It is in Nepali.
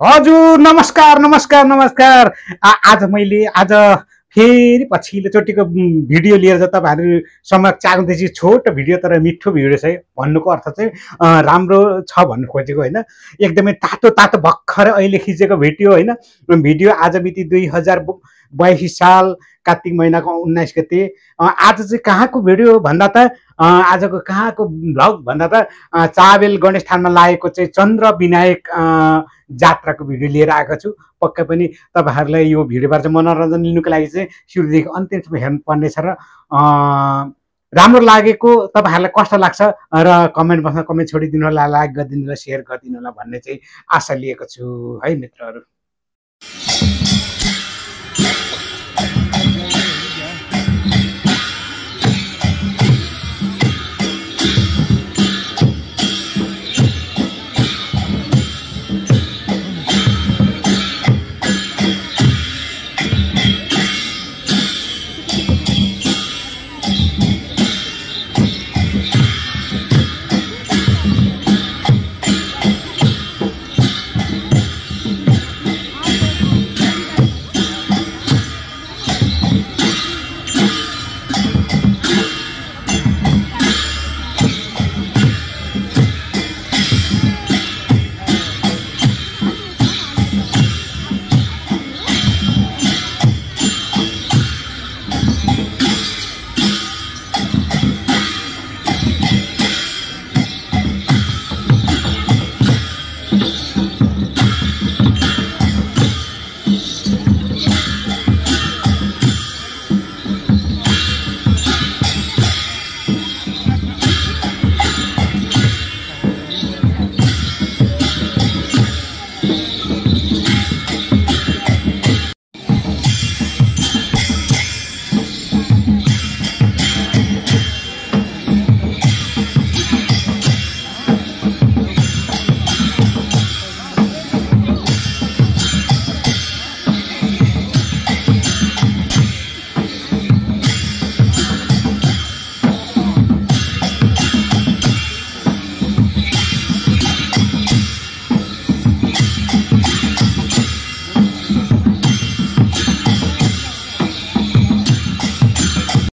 हजुर नमस्कार नमस्कार नमस्कार। आज मैले फेरि पछिल्लो चोटिको भिडियो लिएर चाहिँ तपाईँहरू समक्ष आउँदैछु। छोटो भिडियो तर मिठो भिडियो छ। भन्नुको अर्थ चाहिँ राम्रो छ भन्नु खोजेको होइन। एकदमै तातो तातो भर्खरै अहिले खिचेको भिडियो होइन। भिडियो आज मिति 2022 साल कार्तिक महिनाको 19 गते। आज चाहिँ कहाँको भिडियो भन्दा त आजको कहाँको भ्लग भन्दा त चाबेल गणेश थानमा लागेको चाहिँ चन्द्र विनायक जात्राको भिडियो लिएर आएको छु। पक्कै पनि तपाईँहरूलाई यो भिडियोबाट चाहिँ मनोरञ्जन लिनुको लागि चाहिँ सुरुदेखि अन्त्यसम्म हेर्नु पर्नेछ र राम्रो लागेको तपाईँहरूलाई कस्तो लाग्छ र कमेन्ट बक्समा कमेन्ट छोडिदिनु होला, लाइक गरिदिनु होला, सेयर गरिदिनु होला भन्ने चाहिँ आशा लिएको छु है मित्रहरू।